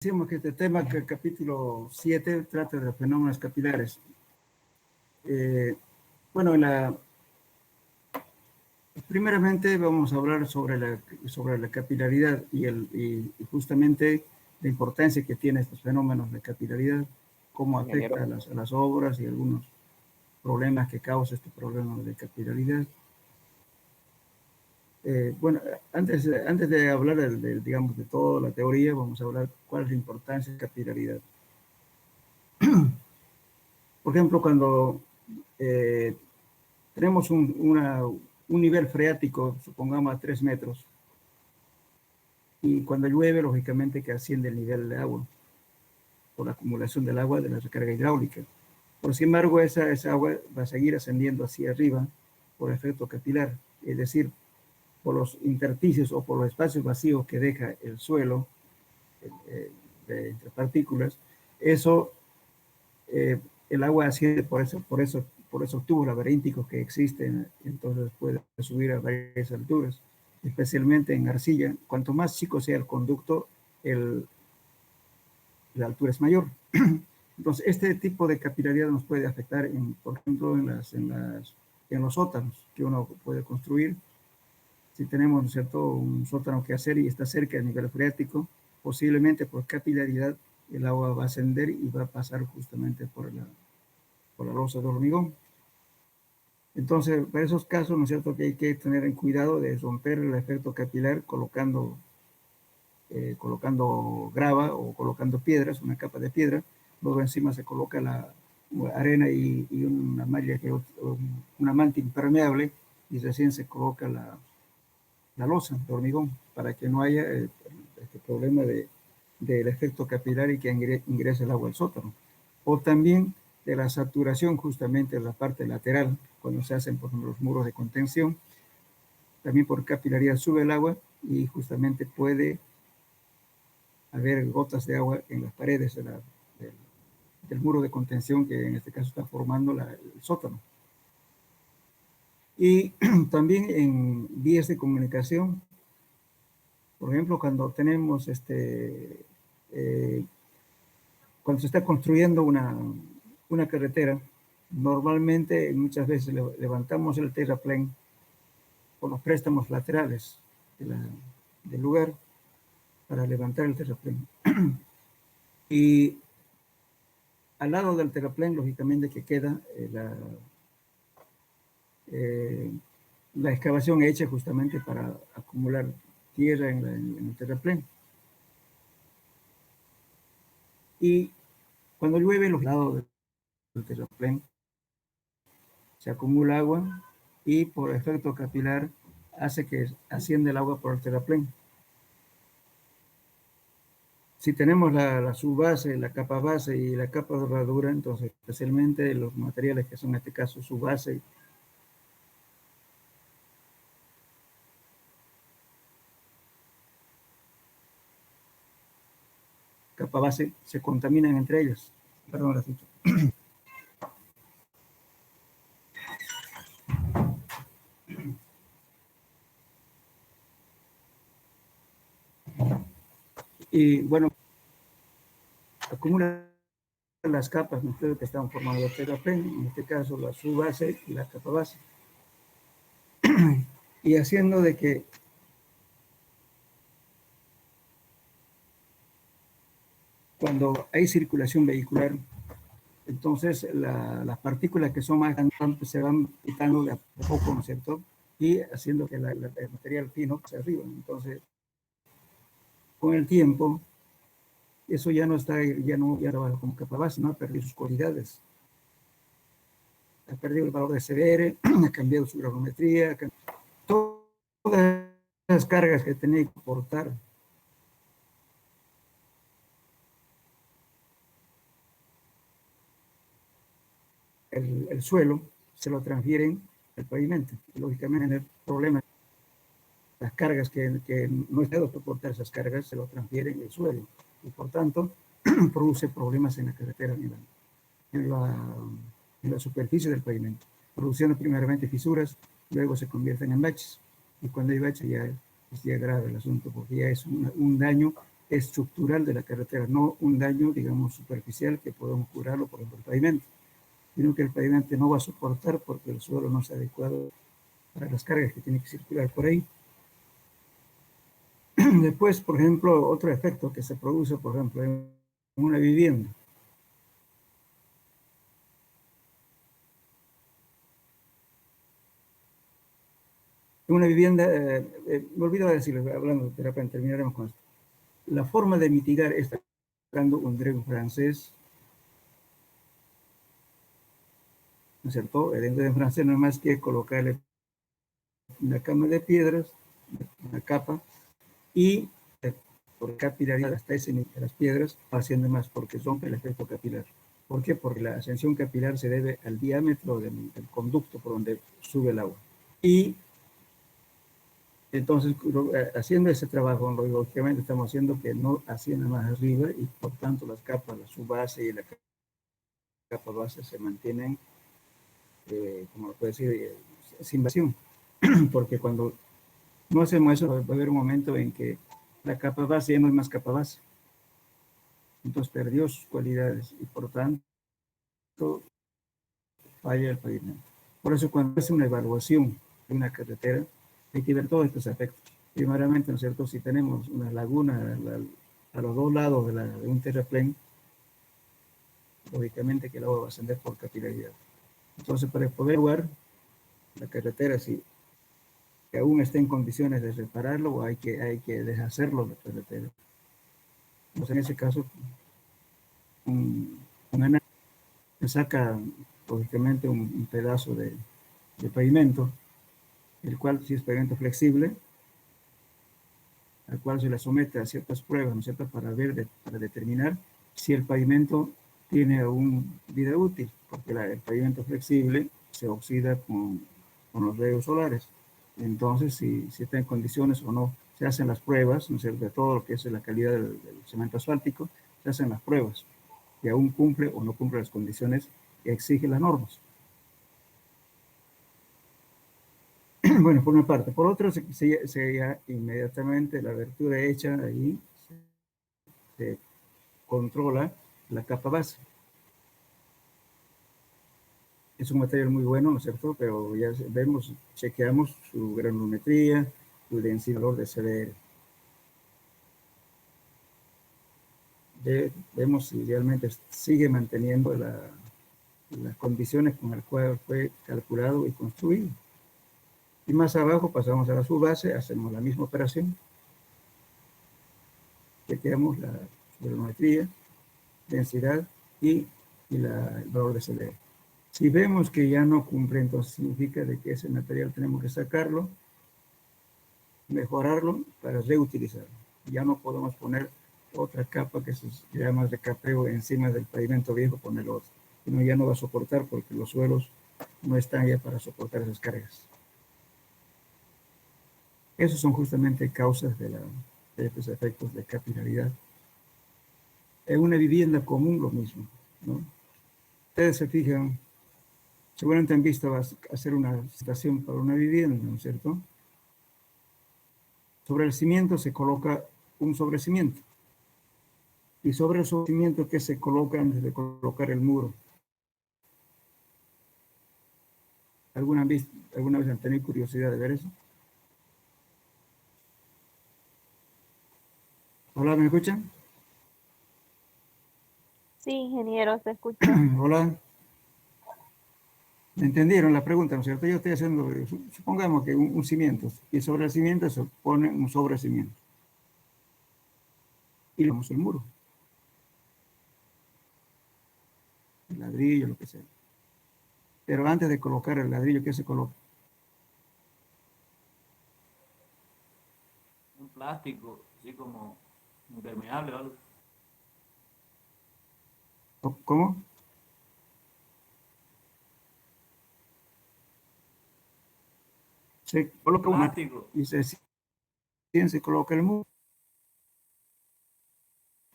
Decimos que este tema, que el capítulo 7 trata de fenómenos capilares. Bueno, primeramente vamos a hablar sobre la capilaridad y justamente la importancia que tienen estos fenómenos de capilaridad, cómo afecta a las obras y algunos problemas que causa este problema de capilaridad. Bueno, antes de hablar digamos, de toda la teoría, vamos a hablar cuál es la importancia de capilaridad. Por ejemplo, cuando tenemos un nivel freático, supongamos a 3 metros, y cuando llueve, lógicamente que asciende el nivel de agua por la acumulación del agua de la recarga hidráulica. Por sin embargo, esa agua va a seguir ascendiendo hacia arriba por efecto capilar, es decir, por los intersticios o por los espacios vacíos que deja el suelo entre partículas. Eso, el agua asciende por esos tubos laberínticos que existen, entonces puede subir a varias alturas, especialmente en arcilla. Cuanto más chico sea el conducto, la altura es mayor. Entonces, este tipo de capilaridad nos puede afectar, por ejemplo, en los sótanos que uno puede construir. Si tenemos, ¿no es cierto?, un sótano que hacer y está cerca del nivel freático, posiblemente por capilaridad el agua va a ascender y va a pasar justamente por la losa de hormigón. Entonces, para esos casos, ¿no es cierto?, que hay que tener en cuidado de romper el efecto capilar colocando grava o colocando piedras, una capa de piedra. Luego encima se coloca la arena y una manta impermeable, y recién se coloca la losa de hormigón para que no haya este problema del efecto capilar y que ingrese el agua al sótano. O también de la saturación justamente en la parte lateral, cuando se hacen, por ejemplo, los muros de contención. También por capilaridad sube el agua y justamente puede haber gotas de agua en las paredes del muro de contención, que en este caso está formando el sótano. Y también en vías de comunicación, por ejemplo, cuando tenemos cuando se está construyendo una carretera, normalmente muchas veces levantamos el terraplén por los préstamos laterales del lugar para levantar el terraplén. Y al lado del terraplén, lógicamente, que queda la excavación hecha justamente para acumular tierra en el terraplén. Y cuando llueve, los lados del terraplén se acumula agua y por efecto capilar hace que ascienda el agua por el terraplén. Si tenemos la subbase, la capa base y la capa de herradura, entonces especialmente los materiales que son en este caso subbase capa base, se contaminan entre ellas. Perdón, ratito. Y bueno, acumulan las capas, ¿no?, que están formando el terraplén, en este caso la subbase y la capa base. Y haciendo de que cuando hay circulación vehicular, entonces las partículas que son más grandes se van quitando de a poco, ¿no es cierto?, y haciendo que el material fino se arriba. Entonces, con el tiempo, eso ya no trabaja como capa base, ¿no?, ha perdido sus cualidades. Ha perdido el valor de CBR, ha cambiado su granulometría, todas las cargas que tenía que portar el suelo, se lo transfieren al pavimento. Y lógicamente, el problema, las cargas que no es dado soportar esas cargas, se lo transfieren al suelo. Y por tanto, produce problemas en la carretera, en la superficie del pavimento, produciendo primeramente fisuras, luego se convierten en baches. Y cuando hay baches ya es grave el asunto, porque ya es un daño estructural de la carretera, no un daño, digamos, superficial que podemos curarlo, por ejemplo, el pavimento, sino que el pavimento no va a soportar porque el suelo no es adecuado para las cargas que tienen que circular por ahí. Después, por ejemplo, otro efecto que se produce, por ejemplo, en una vivienda. En una vivienda, me olvido de decirles, hablando de repente, terminaremos con esto. La forma de mitigar está usando un drenaje francés, ¿no es cierto? El drenaje francés no es más que colocarle una cama de piedras, una capa, y por capilaridad hasta ese nivel de las piedras, haciendo más porque rompe el efecto capilar. ¿Por qué? Porque la ascensión capilar se debe al diámetro del conducto por donde sube el agua. Y entonces, haciendo ese trabajo, lógicamente estamos haciendo que no ascienda más arriba y por tanto las capas, la subbase y la capa base se mantienen, como lo puede decir, sin invasión. Porque cuando no hacemos eso, va a haber un momento en que la capa base ya no es más capa base. Entonces perdió sus cualidades y por tanto falla el pavimento. Por eso cuando hace una evaluación de una carretera, hay que ver todos estos efectos. Primeramente, ¿no es cierto? Si tenemos una laguna a los dos lados de un terraplén, lógicamente que el agua va a ascender por capilaridad. Entonces, para poder evaluar la carretera, si aún está en condiciones de repararlo o hay que deshacerlo la carretera. Entonces, en ese caso, un análisis saca, lógicamente, un pedazo de pavimento, el cual, si es pavimento flexible, al cual se le somete a ciertas pruebas, ¿no es cierto?, para determinar si el pavimento tiene aún vida útil, porque el pavimento flexible se oxida con los rayos solares. Entonces, si está en condiciones o no, se hacen las pruebas, ¿no es cierto?, de todo lo que es la calidad del cemento asfáltico, se hacen las pruebas, y aún cumple o no cumple las condiciones que exigen las normas. Bueno, por una parte. Por otra, sería inmediatamente la abertura hecha ahí, se controla la capa base. Es un material muy bueno, ¿no es cierto? Pero ya vemos, chequeamos su granulometría, su densidad de CDR. Vemos si realmente sigue manteniendo las condiciones con las cuales fue calculado y construido. Y más abajo pasamos a la subbase, hacemos la misma operación. Chequeamos la granulometría, densidad y el valor de CDR. Si vemos que ya no cumple, entonces significa de que ese material tenemos que sacarlo, mejorarlo para reutilizarlo. Ya no podemos poner otra capa que se llama de capeo encima del pavimento viejo, poner otro. Sino ya no va a soportar porque los suelos no están ya para soportar esas cargas. Esos son justamente causas de estos efectos de capilaridad. En una vivienda común lo mismo, ¿no? Ustedes se fijan, seguramente han visto hacer una estación para una vivienda, ¿no es cierto? Sobre el cimiento se coloca un sobrecimiento. Y sobre el sobrecimiento que se coloca antes de colocar el muro. ¿Alguna vez han tenido curiosidad de ver eso? Hola, ¿me escuchan? Sí, ingeniero, se escucha. Hola. ¿Me entendieron la pregunta, no es cierto? Yo estoy haciendo, supongamos que un cimiento, y sobre el cimiento se pone un sobrecimiento. Y le damos el muro. El ladrillo, lo que sea. Pero antes de colocar el ladrillo, ¿qué se coloca? Un plástico, así como impermeable o algo. ¿Cómo? Se Un coloca una plástico. y se coloca el muro.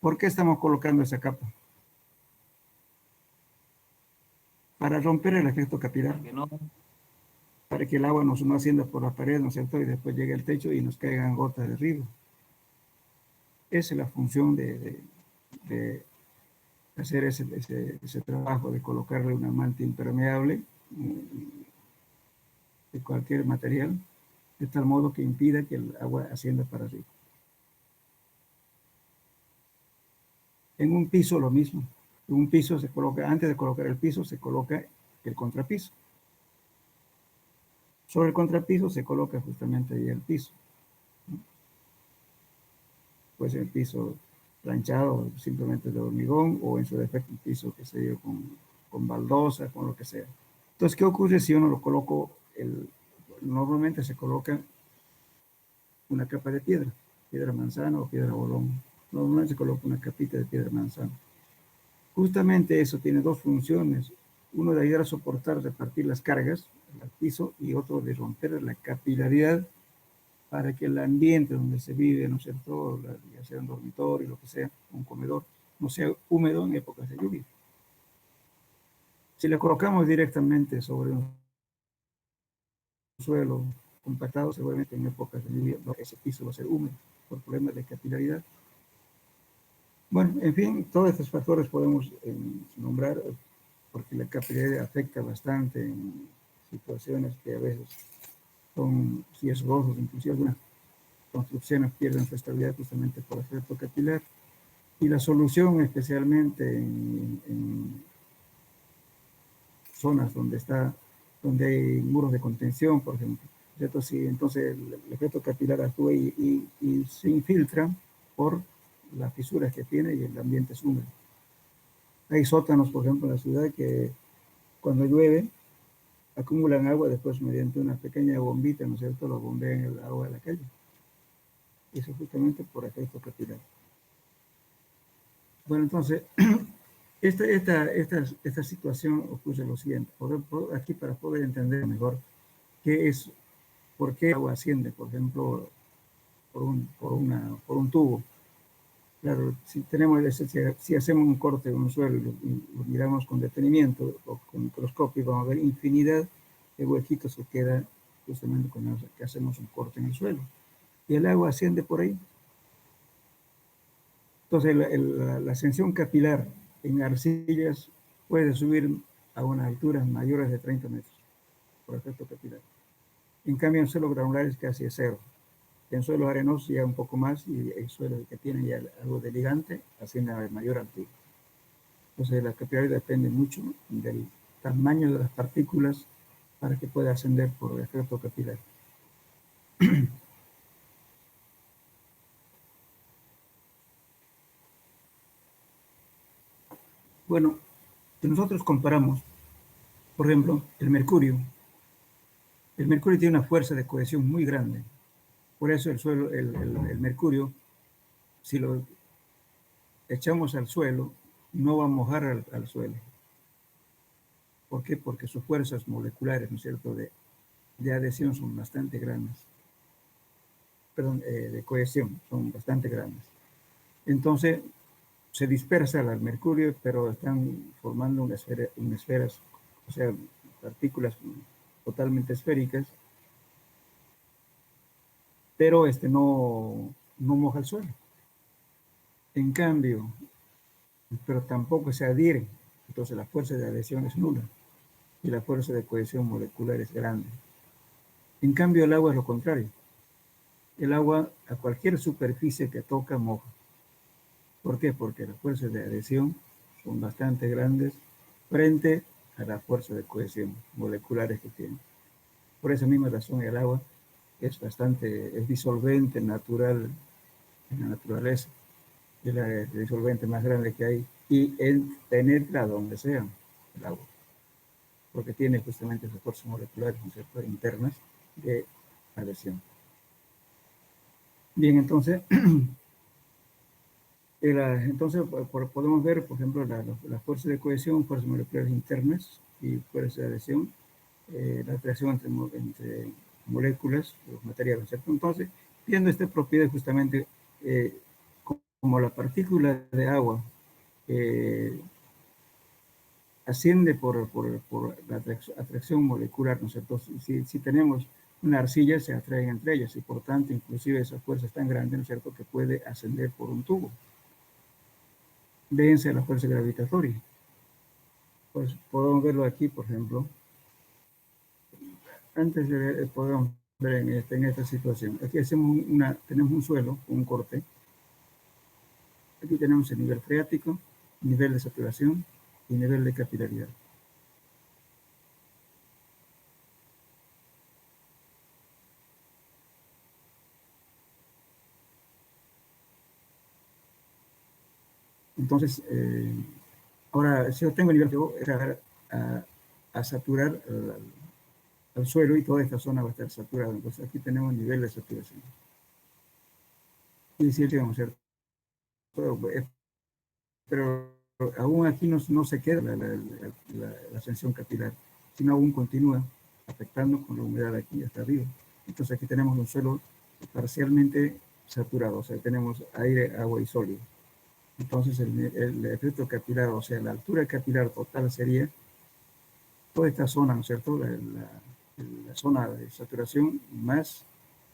¿Por qué estamos colocando esa capa? Para romper el efecto capilar. Para que no, Para que el agua no ascienda por la pared, ¿no es cierto? Y después llegue al techo y nos caigan gotas de río. Esa es la función de hacer ese trabajo de colocarle una manta impermeable de cualquier material, de tal modo que impida que el agua ascienda para arriba. En un piso lo mismo. En un piso se coloca, antes de colocar el piso, se coloca el contrapiso. Sobre el contrapiso se coloca justamente ahí el piso. Pues el piso planchado simplemente de hormigón o en su defecto un piso que se yo con baldosa, con lo que sea. Entonces, ¿qué ocurre si uno lo coloco? Normalmente se coloca una capa de piedra manzana o piedra bolón. Normalmente se coloca una capita de piedra manzana. Justamente eso tiene dos funciones. Uno de ayudar a soportar, repartir las cargas al piso y otro de romper la capilaridad para que el ambiente donde se vive, ¿no es cierto?, ya sea un dormitorio, lo que sea, un comedor, no sea húmedo en épocas de lluvia. Si le colocamos directamente sobre un suelo compactado, seguramente en épocas de lluvia ese piso va a ser húmedo por problemas de capilaridad. Bueno, en fin, todos estos factores podemos nombrar porque la capilaridad afecta bastante en situaciones que a veces son riesgosas, inclusive algunas construcciones pierden su estabilidad justamente por efecto capilar. Y la solución, especialmente en zonas donde hay muros de contención, por ejemplo, ¿cierto? Si entonces el efecto capilar actúa y se infiltra por las fisuras que tiene y el ambiente es húmedo. Hay sótanos, por ejemplo, en la ciudad que cuando llueve acumulan agua, después mediante una pequeña bombita, ¿no es cierto?, lo bombean el agua de la calle. Eso justamente por efecto capilar. Bueno, entonces, esta situación ocurre lo siguiente. Aquí para poder entender mejor qué es, por qué el agua asciende, por ejemplo, por un tubo. Claro, si hacemos un corte en un suelo y lo miramos con detenimiento o con microscopio, vamos a ver infinidad de huequitos que quedan justamente cuando hacemos un corte en el suelo. Y el agua asciende por ahí. Entonces, la ascensión capilar en arcillas puede subir a unas alturas mayores de 30 metros por efecto capilar. En cambio, en suelos granulares casi es cero. En suelos arenosos ya un poco más y hay suelos que tienen ya algo de ligante, asciende a mayor altura. Entonces, la capilaridad depende mucho del tamaño de las partículas para que pueda ascender por efecto capilar. Bueno, si nosotros comparamos, por ejemplo, el mercurio tiene una fuerza de cohesión muy grande. Por eso el mercurio, si lo echamos al suelo, no va a mojar al suelo. ¿Por qué? Porque sus fuerzas moleculares, ¿no es cierto?, de adhesión son bastante grandes. Perdón, de cohesión son bastante grandes. Entonces, se dispersa el mercurio, pero están formando unas esferas, o sea, partículas totalmente esféricas, pero no moja el suelo. En cambio, pero tampoco se adhiere, entonces la fuerza de adhesión es nula y la fuerza de cohesión molecular es grande. En cambio, el agua es lo contrario. El agua a cualquier superficie que toca moja. ¿Por qué? Porque las fuerzas de adhesión son bastante grandes frente a la fuerza de cohesión moleculares que tiene. Por esa misma razón el agua es disolvente natural en la naturaleza. Es el disolvente más grande que hay y penetra donde sea el agua, porque tiene justamente esas fuerzas moleculares, ¿no es cierto?, internas de adhesión. Bien, entonces, podemos ver, por ejemplo, las fuerzas de cohesión, fuerzas moleculares internas y fuerzas de adhesión, la atracción entre moléculas, los materiales, ¿cierto? Entonces, viendo esta propiedad justamente como la partícula de agua asciende por la atracción molecular, ¿no es cierto? Si tenemos una arcilla se atraen entre ellas y por tanto inclusive esa fuerza es tan grande, ¿no es cierto?, que puede ascender por un tubo. Véanse la fuerza gravitatoria. Pues podemos verlo aquí, por ejemplo. Antes de ver, podemos ver en esta situación. Aquí tenemos un suelo, un corte. Aquí tenemos el nivel freático, nivel de saturación y nivel de capilaridad. Entonces, ahora, si yo tengo el nivel que voy a saturar al suelo y toda esta zona va a estar saturada. Entonces, aquí tenemos nivel de saturación. Y sí, vamos a hacer. Pero aún aquí no se queda la ascensión capilar, sino aún continúa afectando con la humedad aquí hasta arriba. Entonces, aquí tenemos un suelo parcialmente saturado, o sea, tenemos aire, agua y sólido. Entonces el efecto capilar, o sea, la altura capilar total sería toda esta zona, ¿no es cierto? La zona de saturación más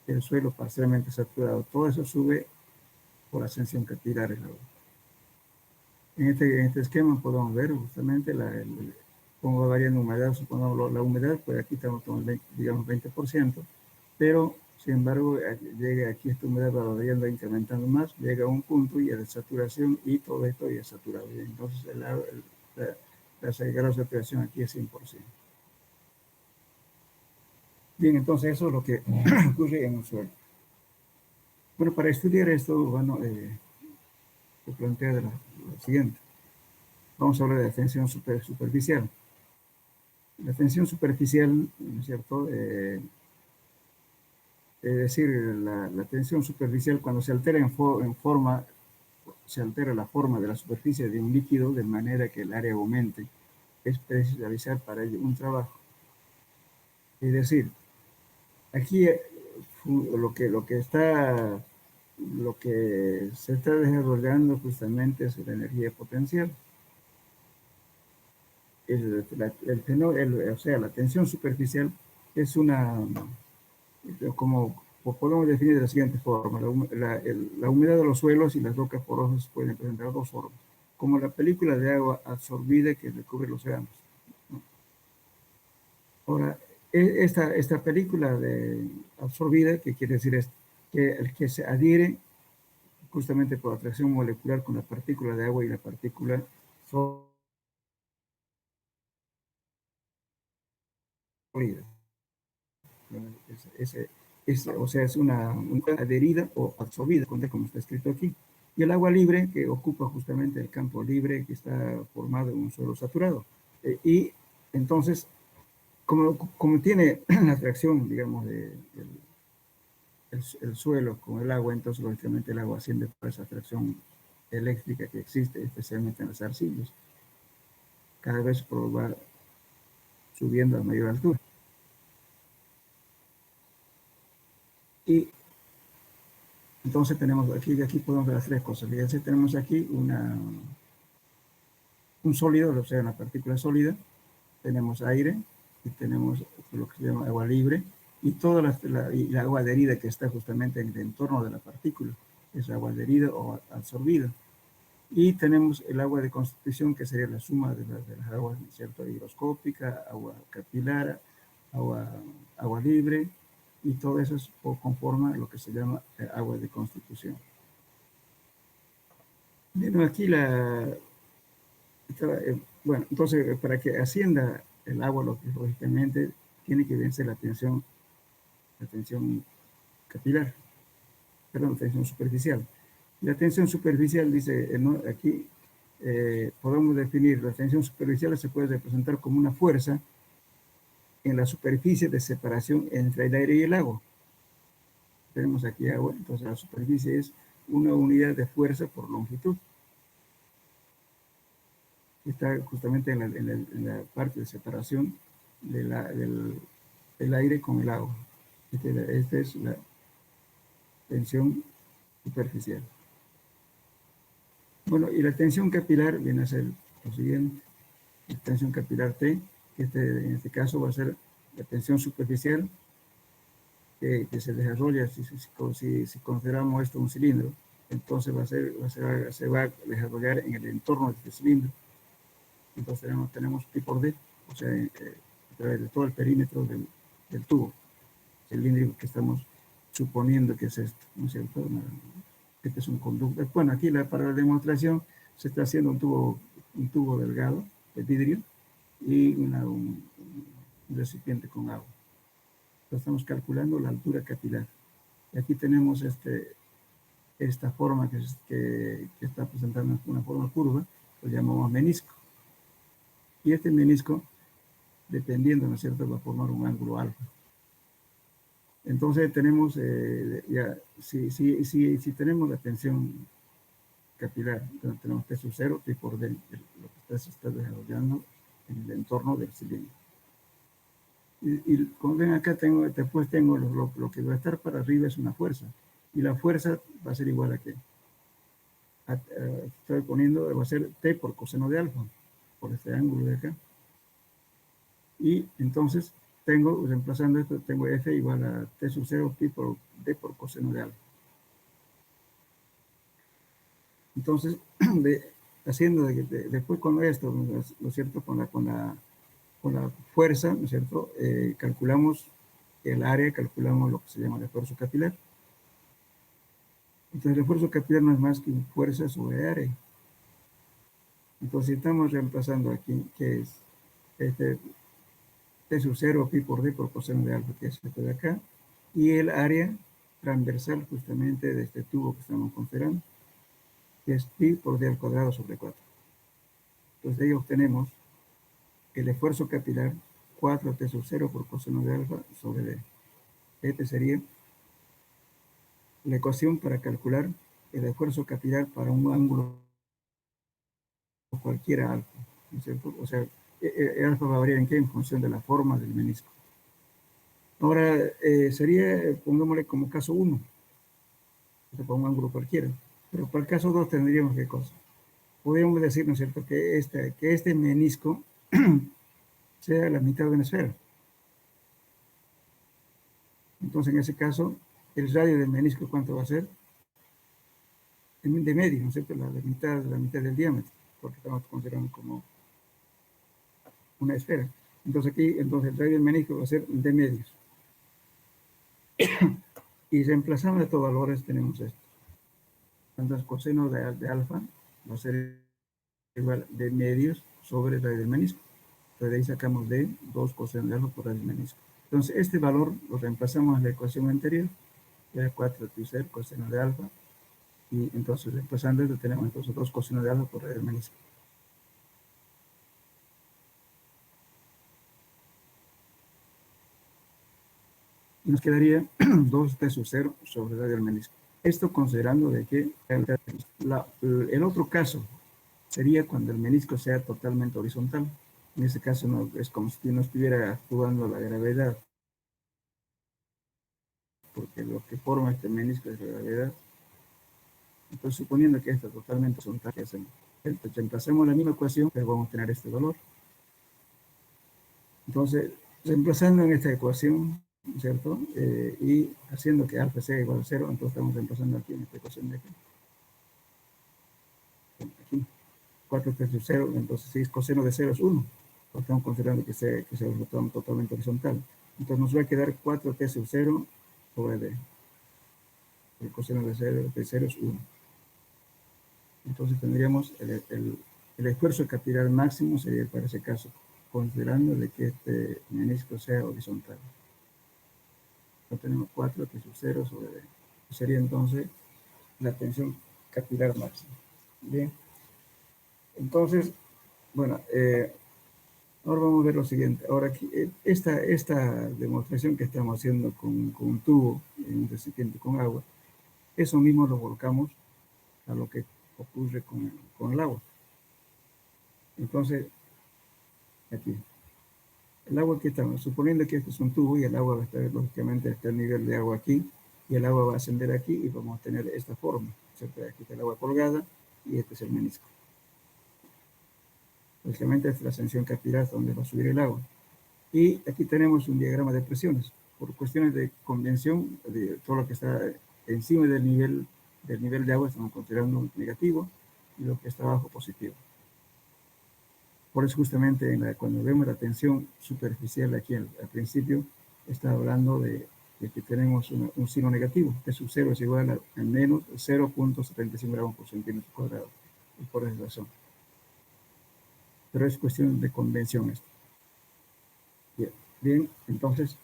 el suelo parcialmente saturado. Todo eso sube por ascensión capilar. En este esquema podemos ver justamente cómo va variando humedad. Supongamos la humedad, pues aquí estamos con digamos 20%, pero sin embargo, llega aquí esta humedad va variando, incrementando más, llega a un punto y a la saturación y todo esto ya es saturado. Y entonces la grado de saturación aquí es 100%. Bien, entonces eso es lo que ocurre en un suelo. Bueno, para estudiar esto, bueno, se plantea lo siguiente. Vamos a hablar de la tensión superficial. La tensión superficial, ¿no es cierto?, es decir, la tensión superficial cuando se altera se altera la forma de la superficie de un líquido de manera que el área aumente, es preciso realizar para ello un trabajo. Es decir, aquí lo que se está desarrollando justamente es la energía potencial. O sea, la tensión superficial es como podemos definir de la siguiente forma. La humedad de los suelos y las rocas porosas pueden presentar dos formas, como la película de agua absorbida que recubre los océanos, ¿no? Ahora, esta película absorbida, que quiere decir es que se adhiere justamente por atracción molecular con la partícula de agua y la partícula sólida. O sea, es una adherida o absorbida, como está escrito aquí. Y el agua libre, que ocupa justamente el campo libre que está formado en un suelo saturado. Y entonces, como tiene la atracción, digamos, el suelo con el agua, entonces lógicamente el agua asciende por esa atracción eléctrica que existe, especialmente en las arcillas. Cada vez va subiendo a mayor altura. Y entonces tenemos aquí podemos ver las tres cosas. Fíjense, tenemos aquí un sólido, o sea, una partícula sólida, tenemos aire y tenemos lo que se llama agua libre y toda la agua adherida que está justamente en el entorno de la partícula, es agua adherida o absorbida. Y tenemos el agua de constitución, que sería la suma de las aguas, ¿cierto?, higroscópica, agua capilar, agua libre, y todo eso conforma lo que se llama agua de constitución. Bueno, aquí bueno, entonces para que ascienda el agua, lógicamente tiene que vencer la tensión capilar, perdón, la tensión superficial. La tensión superficial, dice aquí, podemos definir, la tensión superficial se puede representar como una fuerza en la superficie de separación entre el aire y el agua. Tenemos aquí agua, entonces la superficie es una unidad de fuerza por longitud. Está justamente en la parte de separación del aire con el agua. Esta es la tensión superficial. Bueno, y la tensión capilar viene a ser lo siguiente. La tensión capilar T, que en este caso va a ser la tensión superficial que se desarrolla, si consideramos esto un cilindro, entonces se va a desarrollar en el entorno de este cilindro. Entonces tenemos pi por d, o sea, a través de todo el perímetro del tubo cilíndrico que estamos suponiendo que es esto, ¿no es cierto? Este es un conducto. Bueno, aquí para la demostración se está haciendo un tubo delgado de vidrio y un recipiente con agua. Entonces estamos calculando la altura capilar. Y aquí tenemos esta forma que está presentando una forma curva, lo llamamos menisco. Y este menisco, dependiendo, ¿no es cierto?, va a formar un ángulo alfa. Entonces tenemos, si tenemos la tensión capilar, entonces tenemos T sub 0, T por D, lo que se está desarrollando en el entorno del cilindro. Y como ven acá, después tengo lo que va a estar para arriba es una fuerza. Y la fuerza va a ser igual a qué. Estoy poniendo, va a ser T por coseno de alfa, por este ángulo de acá. Y entonces reemplazando esto, tengo F igual a T sub 0 pi por D por coseno de alfa. Entonces, después con esto, ¿no es cierto? Con la fuerza, ¿no es cierto? Calculamos el área, calculamos lo que se llama el esfuerzo capilar. Entonces, el esfuerzo capilar no es más que fuerza sobre área. Entonces, si estamos reemplazando aquí, que es T sub 0 pi por D por coseno de alfa, que es este de acá, y el área transversal justamente de este tubo que estamos considerando, que es pi por D al cuadrado sobre 4. Entonces, de ahí obtenemos el esfuerzo capilar 4T sub 0 por coseno de alfa sobre D. Este sería la ecuación para calcular el esfuerzo capilar para un ángulo cualquiera alfa, ¿no es cierto? O sea, el alfa va a variar en qué? En función de la forma del menisco. Ahora, sería, pongámosle como caso 1, para un ángulo cualquiera. Pero para el caso 2 tendríamos qué cosa. Podríamos decir, ¿no es cierto?, que este menisco sea la mitad de una esfera. Entonces, en ese caso, el radio del menisco, ¿cuánto va a ser? De medio, ¿no es cierto? La mitad del diámetro, porque estamos considerando como una esfera. Entonces aquí, el radio del menisco va a ser de medios. Y reemplazando estos valores tenemos esto. Entonces, coseno de alfa va a ser igual de medios sobre el radio del menisco. Entonces, de ahí sacamos de 2 coseno de alfa por radio del menisco. Entonces, este valor lo reemplazamos en la ecuación anterior, que era 4 t coseno de alfa. Y entonces, reemplazando esto, tenemos entonces 2 coseno de alfa por radio del menisco. Y nos quedaría 2T sub 0 sobre radio del menisco. Esto considerando de que el otro caso sería cuando el menisco sea totalmente horizontal. En ese caso no, es como si no estuviera actuando la gravedad, porque lo que forma este menisco es la gravedad. Entonces, suponiendo que esto es totalmente horizontal, ¿qué hacemos? Entonces, reemplazamos la misma ecuación, pero vamos a tener este valor. Entonces, reemplazando en esta ecuación, ¿cierto? Y haciendo que alfa sea igual a 0, entonces estamos reemplazando aquí en esta ecuación de aquí. Aquí, 4T sub 0, entonces si es coseno de 0 es 1. Estamos considerando que sea totalmente horizontal. Entonces nos va a quedar 4T sub 0 sobre D. El coseno de 0 es 1. Entonces tendríamos el esfuerzo capilar máximo sería para ese caso, considerando de que este menisco sea horizontal. Entonces tenemos 4T sub 0 sobre D. Sería entonces la tensión capilar máxima. Bien. Entonces, bueno, ahora vamos a ver lo siguiente. Ahora, aquí, esta demostración que estamos haciendo con un tubo en un recipiente con agua, eso mismo lo volcamos a lo que ocurre con el agua. Entonces, aquí, el agua aquí estamos, suponiendo que este es un tubo y el agua va a estar, lógicamente, está el nivel de agua aquí, y el agua va a ascender aquí y vamos a tener esta forma, ¿cierto? Aquí está el agua colgada y este es el menisco. Lógicamente, esta es la ascensión capilar donde va a subir el agua. Y aquí tenemos un diagrama de presiones. por cuestiones de convención, de todo lo que está encima del nivel de agua estamos considerando negativo y lo que está abajo positivo. Por eso justamente cuando vemos la tensión superficial aquí al principio, está hablando de que tenemos un signo negativo, que sub 0 es igual a menos 0.75 gramos por centímetro cuadrado, y por esa razón. Pero es cuestión de convención esto. Bien, entonces,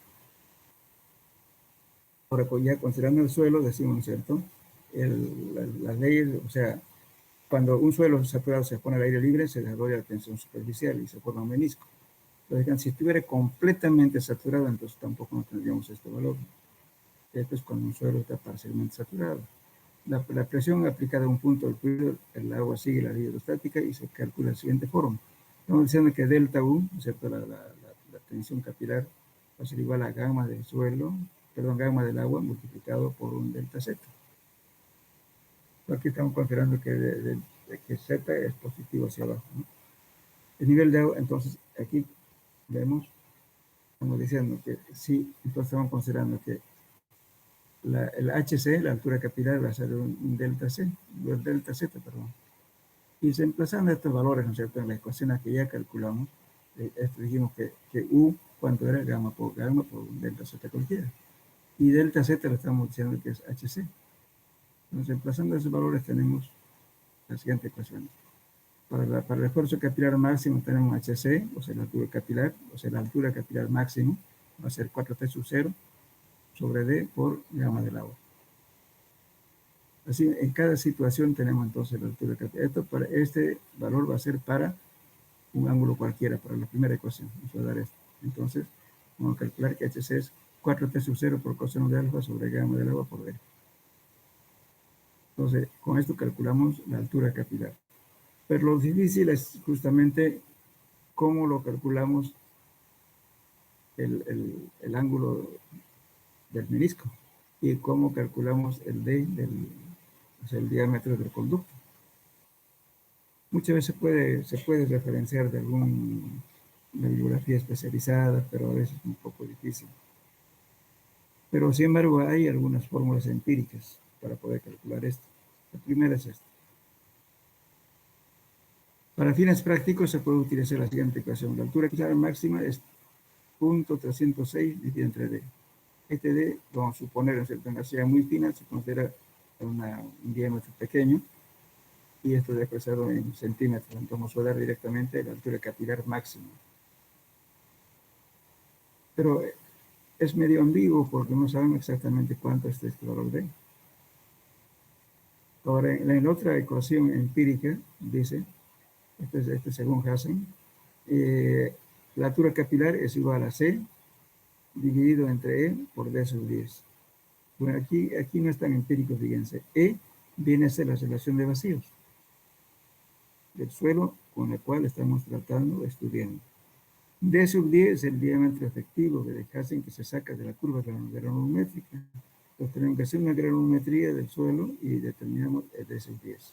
ahora ya considerando el suelo, decimos, ¿no es cierto? Las leyes, o sea, cuando un suelo saturado se pone al aire libre, se desarrolla la tensión superficial y se forma un menisco. Entonces, si estuviera completamente saturado, entonces tampoco no tendríamos este valor. Esto es cuando un suelo está parcialmente saturado. La presión aplicada a un punto del fluido, el agua sigue la ley hidrostática y se calcula de la siguiente forma. Estamos diciendo que delta U, ¿no es cierto? La tensión capilar va a ser igual a gamma del suelo, perdón, gamma del agua multiplicado por un delta Z. Aquí estamos considerando que Z es positivo hacia abajo, ¿no? El nivel de agua, entonces aquí vemos, estamos diciendo que sí, entonces estamos considerando que el HC, la altura capilar, va a ser un delta C, el delta Z, perdón. Y reemplazando estos valores, ¿no es cierto?, en la ecuación que ya calculamos, dijimos que U, ¿cuánto era? Gamma por un delta Z cualquiera. Y delta Z le estamos diciendo que es HC. Entonces, reemplazando esos valores tenemos la siguiente ecuación. Para el esfuerzo capilar máximo tenemos HC, o sea, la altura capilar, máximo, va a ser 4T sub 0 sobre D por gamma del agua. Así, en cada situación tenemos entonces la altura capilar. Este valor va a ser para un ángulo cualquiera, para la primera ecuación. Nos va a dar esto. Entonces, vamos a calcular que HC es 4T sub 0 por coseno de alfa sobre gamma del agua por D. Entonces, con esto calculamos la altura capilar. Pero lo difícil es justamente cómo lo calculamos el ángulo del menisco y cómo calculamos el D, o sea, el diámetro del conducto. Muchas veces se puede referenciar de alguna bibliografía especializada, pero a veces es un poco difícil. Pero sin embargo hay algunas fórmulas empíricas para poder calcular esto. La primera es esta. Para fines prácticos se puede utilizar la siguiente ecuación. La altura máxima es 0.306 dividido entre D. Este D, vamos a suponer, en una arcilla muy fina, se considera un diámetro pequeño, y esto es expresado en centímetros. Entonces vamos a dar directamente la altura capilar máxima. Pero es medio ambiguo porque no sabemos exactamente cuánto es este valor D. Ahora, en la otra ecuación empírica, dice, este según Hassen, la altura capilar es igual a C dividido entre E por D sub 10. Bueno, aquí no es tan empírico, fíjense. E viene a ser la relación de vacíos del suelo con el cual estamos tratando, estudiando. D sub 10 es el diámetro efectivo de Hassen que se saca de la curva granulométrica. Entonces tenemos que hacer una granulometría del suelo y determinamos el D sub 10.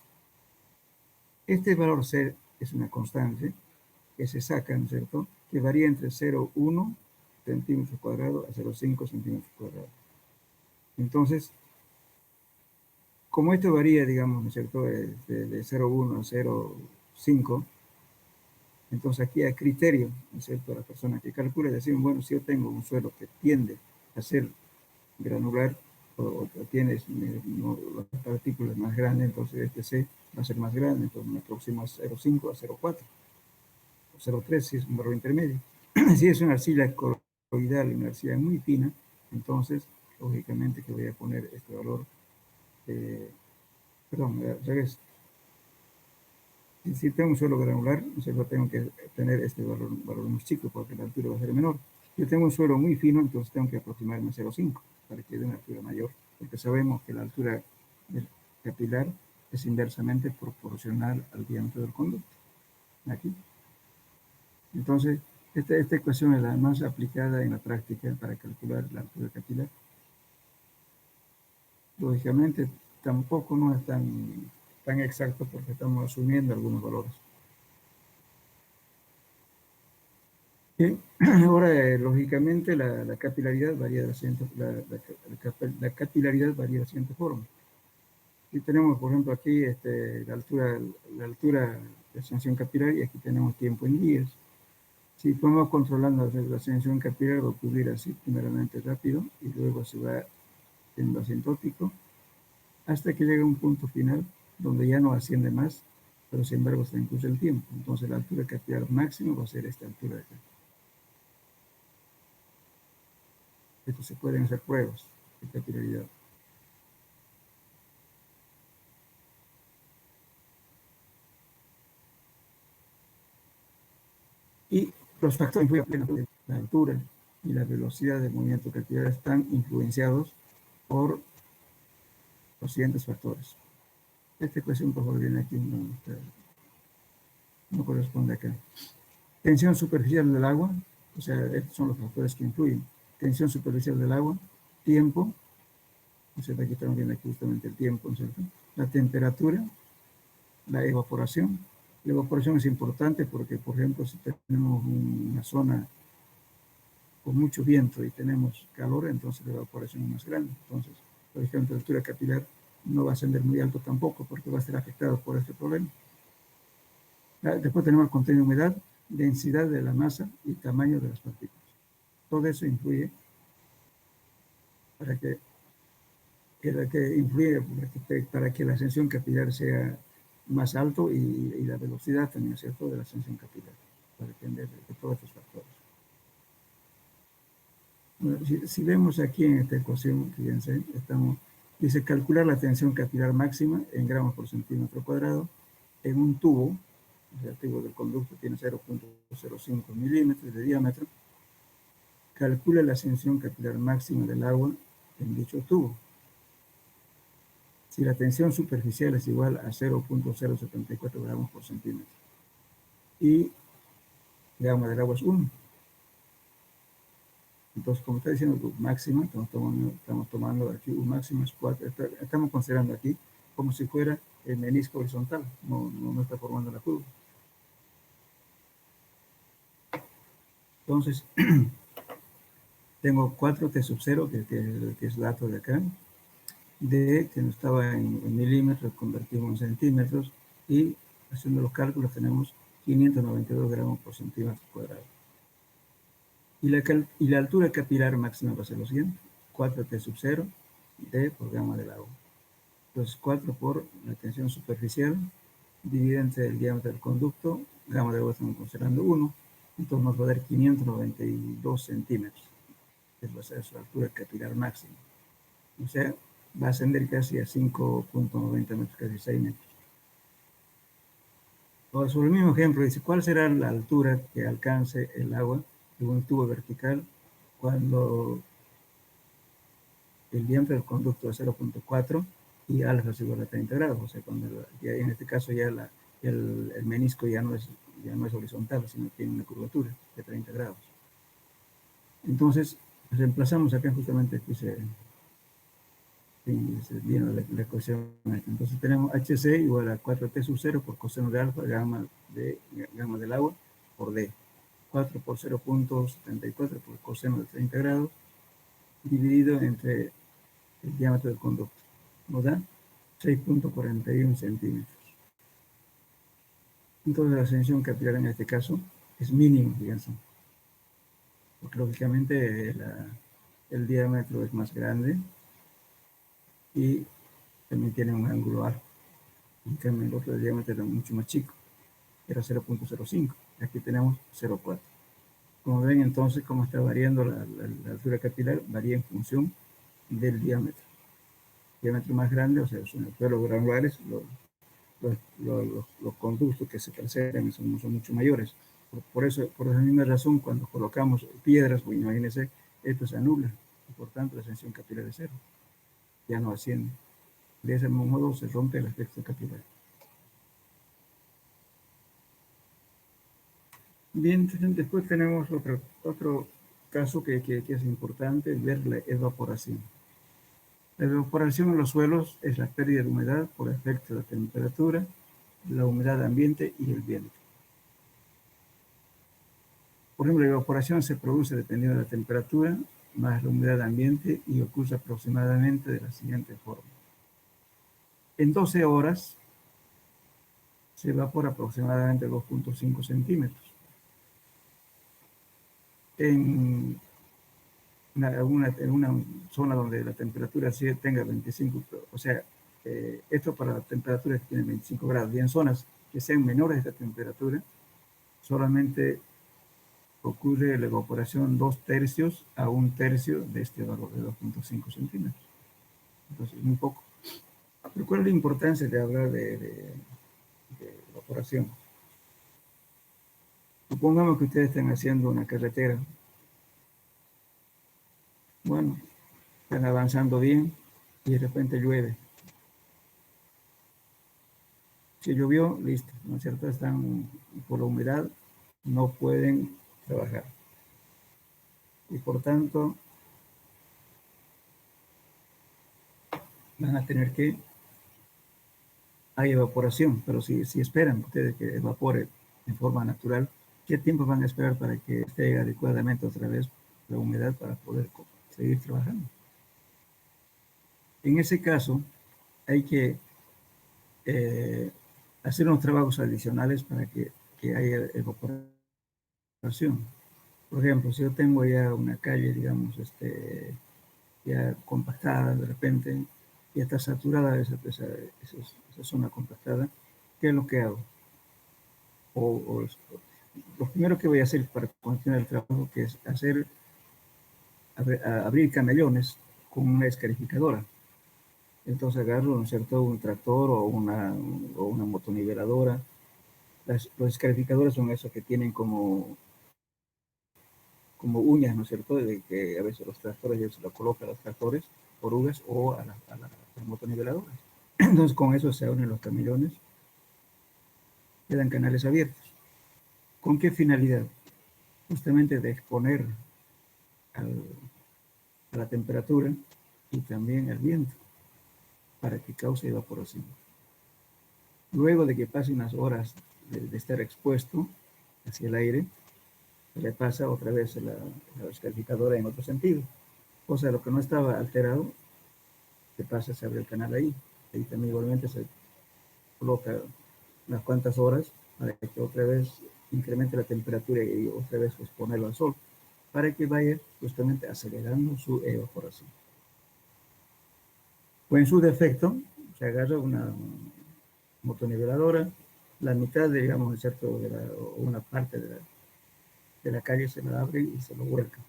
Este valor C es una constante que se saca, ¿no es cierto?, que varía entre 0,1 centímetros cuadrados a 0,5 centímetros cuadrados. Entonces, como esto varía, digamos, ¿no es cierto?, de 0,1 a 0,5, entonces aquí hay criterio, ¿no es cierto?, la persona que calcula y decir, bueno, si yo tengo un suelo que tiende a ser granular o tiene las partículas más grandes, entonces este C va a ser más grande, entonces me aproximo a 0,5 a 0,4, o 0,3 si es un valor intermedio. Si es una arcilla coloidal, una arcilla muy fina, entonces, lógicamente que voy a poner este valor, perdón, al revés. Si tengo un suelo granular, entonces tengo que tener este valor más chico porque la altura va a ser menor. Si yo tengo un suelo muy fino, entonces tengo que aproximarme a 0,5 para que dé una altura mayor, porque sabemos que la altura del capilar es inversamente proporcional al diámetro del conducto. Aquí. Entonces, esta ecuación es la más aplicada en la práctica para calcular la altura capilar. Lógicamente, tampoco no es tan exacto porque estamos asumiendo algunos valores. Y ahora, lógicamente, la capilaridad varía de la siguiente, la capilaridad varía de la siguiente forma. Y tenemos, por ejemplo, aquí la altura de ascensión capilar, y aquí tenemos tiempo en días. Si podemos controlando la ascensión capilar, va a ocurrir así, primeramente rápido, y luego se va siendo asintótico, hasta que llega un punto final donde ya no asciende más, pero sin embargo está incluso el tiempo. Entonces la altura capilar máxima va a ser esta altura de acá. Esto se pueden hacer pruebas de capilaridad. Y los factores influyen, la altura y la velocidad del movimiento capilar están influenciados por los siguientes factores. Esta ecuación, por favor, viene aquí, no corresponde acá. Tensión superficial del agua, o sea, estos son los factores que influyen. Tensión superficial del agua, tiempo, o sea, aquí también viene aquí justamente el tiempo, ¿no es cierto? La temperatura, la evaporación. La evaporación es importante porque, por ejemplo, si tenemos una zona con mucho viento y tenemos calor, entonces la evaporación es más grande. Entonces, por ejemplo, la altura capilar no va a ascender muy alto tampoco porque va a ser afectado por este problema. Después tenemos el contenido de humedad, densidad de la masa y tamaño de las partículas. Todo eso influye para que la ascensión capilar sea más alto y la velocidad también, ¿cierto?, de la ascensión capilar, para depender de todos estos factores. Bueno, si vemos aquí en esta ecuación, fíjense, dice calcular la tensión capilar máxima en gramos por centímetro cuadrado en un tubo. El tubo del conducto tiene 0.05 milímetros de diámetro. Calcula la ascensión capilar máxima del agua en dicho tubo. Si la tensión superficial es igual a 0.074 gramos por centímetro y gamma del agua es 1. Entonces, como está diciendo U máxima, estamos tomando aquí U máxima es 4. Estamos considerando aquí como si fuera el menisco horizontal, no está formando la curva. Entonces, tengo 4T sub 0, que es dato de acá, D, que no estaba en milímetros, convertimos en centímetros, y haciendo los cálculos tenemos 592 gramos por centímetro cuadrado. Y la altura capilar máxima va a ser lo siguiente, 4T sub 0, D por gamma del agua. Entonces 4 por la tensión superficial, dividida entre el diámetro del conducto, gamma del agua estamos considerando 1, entonces nos va a dar 592 centímetros, que va a ser su altura capilar máxima. O sea, va a ascender casi a 5.90 metros, casi 6 metros. Ahora, sobre el mismo ejemplo, dice, ¿cuál será la altura que alcance el agua de un tubo vertical cuando el diámetro del conducto es 0.4 y alfa es igual a 30 grados? O sea, cuando en este caso ya el menisco ya no es horizontal, sino tiene una curvatura de 30 grados. Entonces, reemplazamos acá justamente, aquí se viene la ecuación. Entonces tenemos HC igual a 4T sub 0 por coseno de alfa, gamma del agua, por D. 4 por 0.74 por coseno de 30 grados, dividido entre el diámetro del conducto. Nos da 6.41 centímetros. Entonces la ascensión capilar en este caso es mínima, fíjense. Porque lógicamente el diámetro es más grande y también tiene un ángulo alfa. En cambio, el otro diámetro era mucho más chico, era 0.05. Aquí tenemos 0.4. Como ven, entonces, cómo está variando la altura capilar, varía en función del diámetro. El diámetro más grande, o sea, son los granulares, los conductos que se perciben son mucho mayores. Por esa misma razón, cuando colocamos piedras, pues imagínense, esto se anula, y por tanto la ascensión capilar es 0. Ya no asciende. De ese modo se rompe el efecto capilar. Bien, después tenemos otro caso que es importante, ver la evaporación. La evaporación en los suelos es la pérdida de humedad por efecto de la temperatura, la humedad ambiente y el viento. por ejemplo, la evaporación se produce dependiendo de la temperatura más la humedad ambiente y ocurre aproximadamente de la siguiente forma. En 12 horas se evapora aproximadamente 2.5 centímetros. En una zona donde la temperatura sí tenga 25, o sea, esto para temperaturas que tienen 25 grados, y en zonas que sean menores de esta temperatura, solamente ocurre la evaporación 2/3 a 1/3 de este valor de 2.5 centímetros. Entonces, muy poco. Pero ¿cuál es la importancia de hablar de evaporación? Supongamos que ustedes estén haciendo una carretera. Bueno, están avanzando bien y de repente llueve. Si llovió, listo, ¿no es cierto? Están por la humedad, no pueden trabajar. Y por tanto, van a tener que, hay evaporación, pero si esperan ustedes que evapore de forma natural, ¿qué tiempo van a esperar para que esté adecuadamente otra vez la humedad para poder seguir trabajando? En ese caso, hay que hacer unos trabajos adicionales para que haya evaporación. Por ejemplo, si yo tengo ya una calle, digamos, ya compactada de repente, ya está saturada esa zona compactada, ¿qué es lo que hago? Lo primero que voy a hacer para continuar el trabajo, que es abrir camellones con una escarificadora. Entonces agarro, ¿no es cierto?, un tractor o una motoniveladora. Los escarificadores son esos que tienen como uñas, ¿no es cierto?, de que a veces los tractores ya se lo colocan a los tractores, orugas o a las motoniveladoras. Entonces con eso se unen los camellones, quedan canales abiertos. ¿Con qué finalidad? Justamente de exponer a la temperatura y también al viento para que cause evaporación. Luego de que pase unas horas de estar expuesto hacia el aire, se le pasa otra vez la escarificadora en otro sentido. O sea, lo que no estaba alterado, se abre el canal ahí. Ahí también igualmente se coloca unas cuantas horas para que otra vez incremente la temperatura y otra vez exponerlo al sol, para que vaya justamente acelerando su evaporación. O en su defecto, se agarra una motoniveladora, la mitad, digamos, ¿cierto?, o una parte de la calle se la abre y se lo vuelca.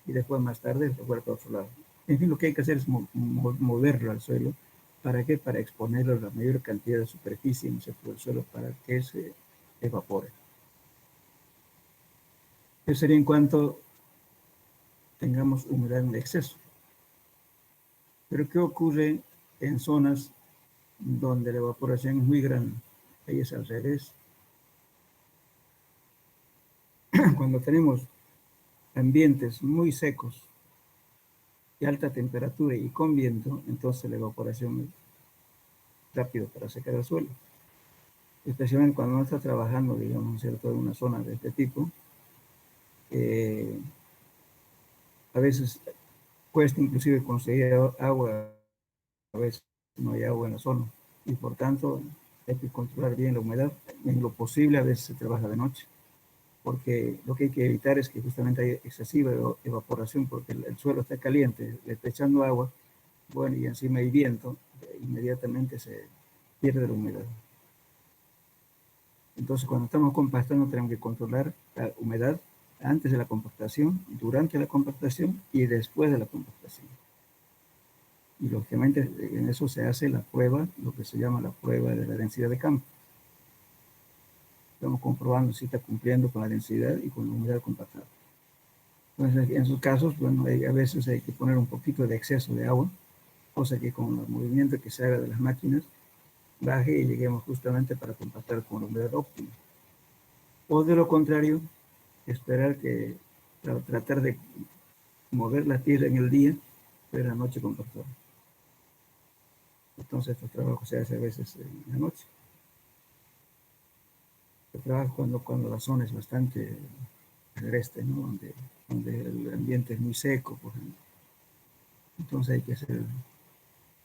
Y después más tarde se vuelca a otro lado. En fin, lo que hay que hacer es moverlo al suelo. ¿Para qué? Para exponerlo a la mayor cantidad de superficie, ¿no es cierto?, del suelo para que se evapore. Eso sería en cuanto tengamos humedad en exceso. Pero ¿qué ocurre en zonas donde la evaporación es muy grande? Ahí es al revés. Cuando tenemos ambientes muy secos de alta temperatura y con viento, entonces la evaporación es rápido para secar el suelo. Especialmente cuando uno está trabajando, digamos, ¿cierto?, en una zona de este tipo, a veces cuesta inclusive conseguir agua, a veces no hay agua en la zona, y por tanto hay que controlar bien la humedad. En lo posible a veces se trabaja de noche, porque lo que hay que evitar es que justamente haya excesiva evaporación, porque el suelo está caliente, le está echando agua, bueno, y encima hay viento, inmediatamente se pierde la humedad. Entonces, cuando estamos compactando, tenemos que controlar la humedad antes de la compactación, durante la compactación y después de la compactación. Y lógicamente en eso se hace la prueba, lo que se llama la prueba de la densidad de campo. Estamos comprobando si está cumpliendo con la densidad y con la humedad compactada. Entonces, en esos casos, bueno, a veces hay que poner un poquito de exceso de agua, cosa que con el movimiento que se haga de las máquinas, baje y lleguemos justamente para compactar con la humedad óptima. O de lo contrario, esperar que tratar de mover la tierra en el día, pero en la noche compactar. Entonces estos trabajos se hacen a veces en la noche. Se trabaja cuando la zona es bastante agreste, ¿no? Donde el ambiente es muy seco, por ejemplo. Entonces hay que hacer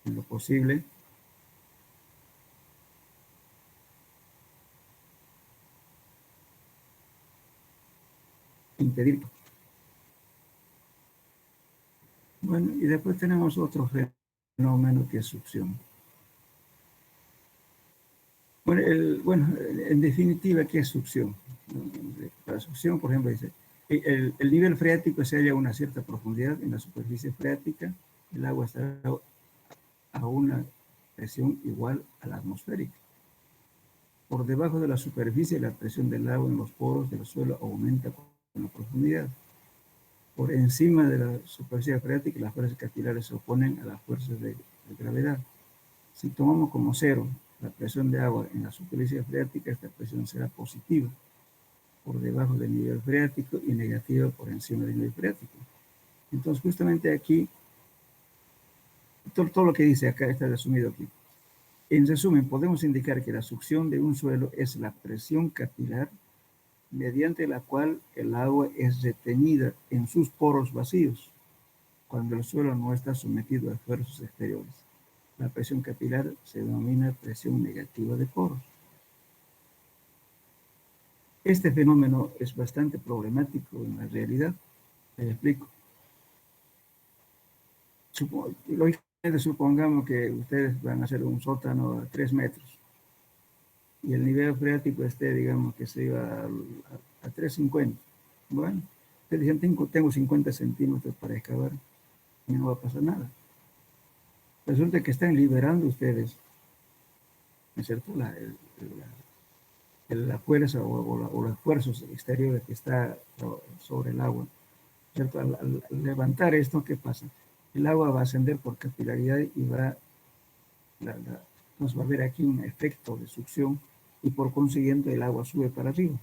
lo posible impedir. Bueno, y después tenemos otro fenómeno que es succión. Bueno, en definitiva, ¿qué es succión? La succión, por ejemplo, dice, el nivel freático se halla a una cierta profundidad en la superficie freática, el agua estará a una presión igual a la atmosférica. Por debajo de la superficie, la presión del agua en los poros del suelo aumenta con la profundidad. Por encima de la superficie freática, las fuerzas capilares se oponen a las fuerzas de gravedad. Si tomamos como cero la presión de agua en la superficie freática, esta presión será positiva por debajo del nivel freático y negativa por encima del nivel freático. Entonces, justamente aquí, todo lo que dice acá está resumido aquí. En resumen, podemos indicar que la succión de un suelo es la presión capilar mediante la cual el agua es retenida en sus poros vacíos cuando el suelo no está sometido a esfuerzos exteriores. La presión capilar se denomina presión negativa de poros. Este fenómeno es bastante problemático en la realidad. Les explico. Lógicamente, supongamos que ustedes van a hacer un sótano a 3 metros y el nivel freático esté, digamos, que se iba a 350. Bueno, ustedes dicen, tengo 50 centímetros para excavar y no va a pasar nada. Resulta que están liberando ustedes, ¿no es cierto?, la fuerza o los esfuerzos exteriores que está sobre el agua, ¿cierto? Al levantar esto, ¿qué pasa? El agua va a ascender por capilaridad y nos va a haber aquí un efecto de succión y por consiguiente el agua sube para arriba.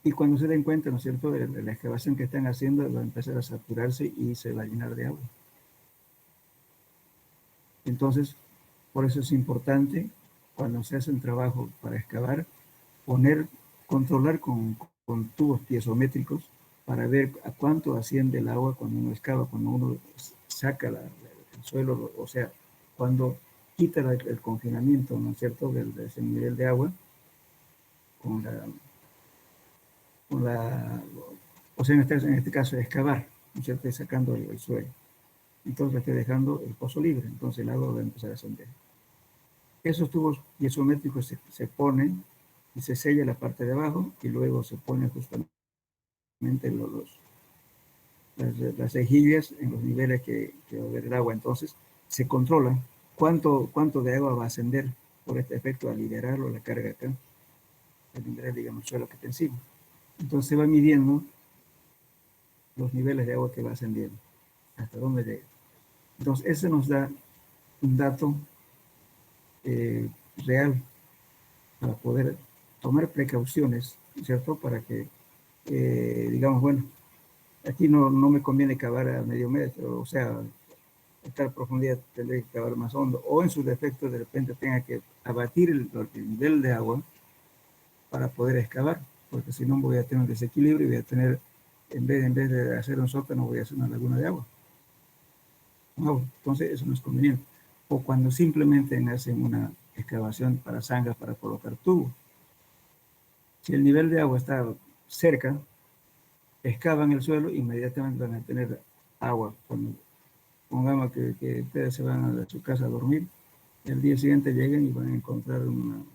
Y cuando se den cuenta, ¿no es cierto?, de la excavación que están haciendo va a empezar a saturarse y se va a llenar de agua. Entonces, por eso es importante, cuando se hace un trabajo para excavar, controlar con tubos piezométricos para ver a cuánto asciende el agua cuando uno excava, cuando uno saca el suelo, o sea, cuando quita el confinamiento, ¿no es cierto?, de ese nivel de agua, o sea, en este caso, excavar, ¿no es cierto?, y sacando el suelo. Entonces le estoy dejando el pozo libre, entonces el agua va a empezar a ascender. Esos tubos piezométricos se ponen y se sella la parte de abajo y luego se ponen justamente las rejillas en los niveles que va a haber el agua. Entonces se controla cuánto de agua va a ascender por este efecto al liberarlo, la carga acá, al liberar, digamos, el suelo que está encima. Entonces se va midiendo los niveles de agua que va ascendiendo, hasta dónde llega. Entonces eso nos da un dato real para poder tomar precauciones, ¿cierto? Para que, digamos, bueno, aquí no me conviene cavar a medio metro, o sea, a tal profundidad tendré que cavar más hondo, o en su defecto de repente tenga que abatir el nivel de agua para poder excavar, porque si no voy a tener un desequilibrio y voy a tener, en vez de hacer un sótano, voy a hacer una laguna de agua. No, entonces eso no es conveniente. O cuando simplemente hacen una excavación para zanjas para colocar tubos. Si el nivel de agua está cerca, excavan el suelo, inmediatamente van a tener agua. Cuando pongamos que ustedes se van a su casa a dormir, el día siguiente llegan y van a encontrar un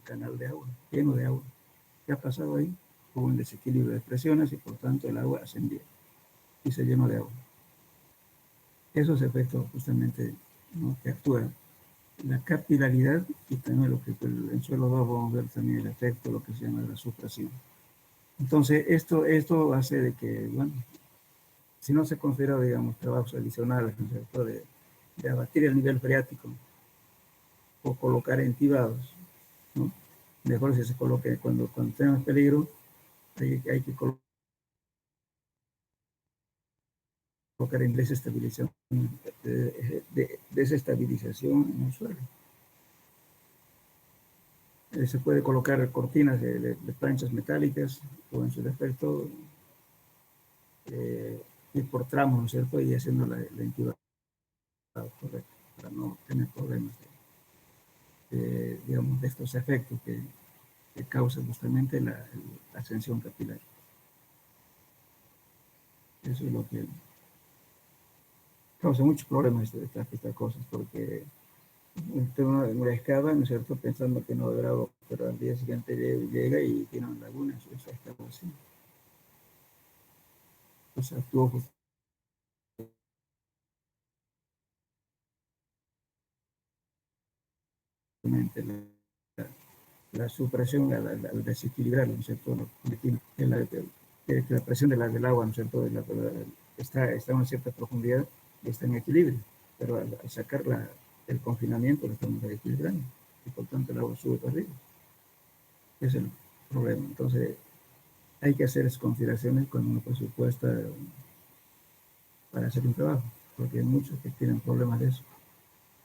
canal de agua, lleno de agua. ¿Qué ha pasado ahí? Hubo un desequilibrio de presiones y por tanto el agua ascendió y se llenó de agua. Esos efectos justamente, ¿no?, que actúan la capilaridad y también lo que en suelo 2 vamos a ver también el efecto, lo que se llama la supresión. Entonces, esto hace de que, bueno, si no se considera, digamos, trabajos adicionales, ¿no es cierto?, de abatir el nivel freático o colocar entibados, ¿no? Mejor si se coloque cuando tenga peligro, hay que colocar en desestabilización en el suelo. Se puede colocar cortinas de planchas metálicas o en su defecto ir por tramos, ¿no es cierto? Y haciendo la entidad correcta para no tener problemas digamos, de estos efectos que causan justamente la ascensión capilar. Eso es lo que causa muchos problemas estas cosas, porque uno excava, ¿no es cierto?, pensando que no habrá agua, pero al día siguiente llega y tiene una laguna, eso está así. Entonces actuó justamente la supresión al desequilibrar, ¿no es cierto?, que la presión del agua, ¿no es cierto?, está a una cierta profundidad y está en equilibrio, pero al sacar el confinamiento lo estamos desequilibrando y por tanto el agua sube para arriba. Ese es el problema. Entonces hay que hacer esas consideraciones cuando uno presupuesta para hacer un trabajo, porque hay muchos que tienen problemas de eso.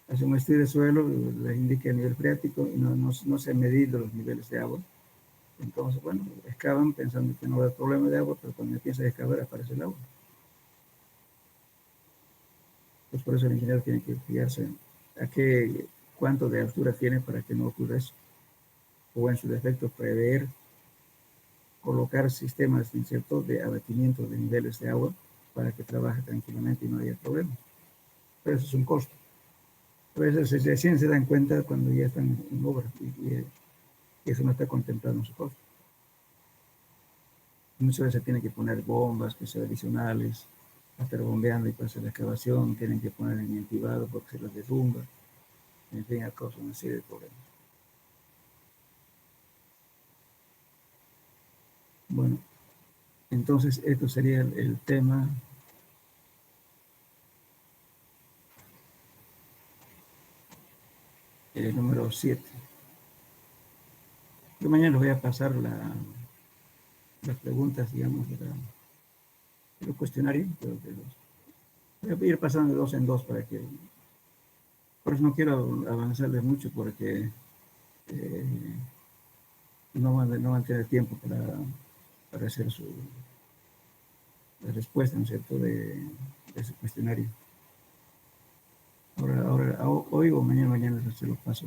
Hace un estudio de suelo, les indica el nivel freático y no se han medido los niveles de agua. Entonces, bueno, excavan pensando que no va a haber problema de agua, pero cuando empieza a excavar aparece el agua. Pues por eso el ingeniero tiene que fijarse a cuánto de altura tiene para que no ocurra eso. O en su defecto prever, colocar sistemas, ¿cierto?, de abatimiento de niveles de agua para que trabaje tranquilamente y no haya problemas. Pero eso es un costo. A veces recién se dan cuenta cuando ya están en obra y eso no está contemplado en su costo. Muchas veces tienen que poner bombas que sean adicionales, estar bombeando y para hacer la excavación, tienen que poner en entibado porque se las derrumba, en fin, causa una serie de problemas. Bueno, entonces esto sería el tema número 7. Yo mañana les voy a pasar las preguntas, digamos, del cuestionario. Voy a ir pasando de 2 en 2 para que... Por eso no quiero avanzarles mucho porque no van a tener tiempo para hacer la respuesta, ¿no es cierto?, de ese cuestionario. Hoy o mañana se los paso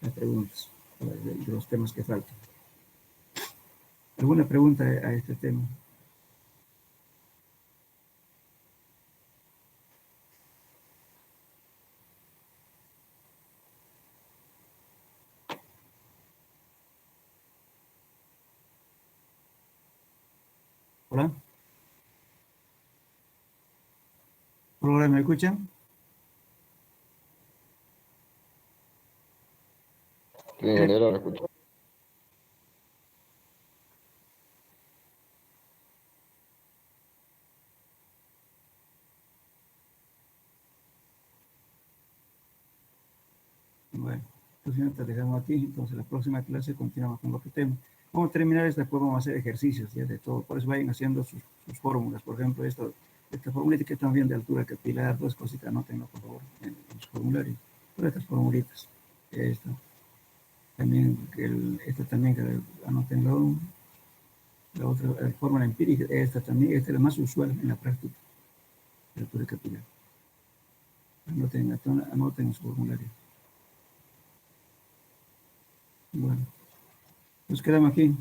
las preguntas de los temas que faltan. ¿Alguna pregunta a este tema? Hola. Hola, ¿me escuchan? Sí, ingeniero, lo escucho. Bueno, entonces te dejamos aquí. Entonces la próxima clase continuamos con lo que tenemos. Vamos a terminar esta, después vamos a hacer ejercicios ya de todo. Por eso vayan haciendo sus fórmulas. Por ejemplo, esta formulita que están bien de altura capilar, dos cositas, anótenlo por favor en su formulario. Pero estas formulitas, esta también, esta también, que anótenlo. La otra fórmula empírica, esta también, esta es la más usual en la práctica, de altura capilar. Anoten en su formulario. Bueno, nos quedamos aquí.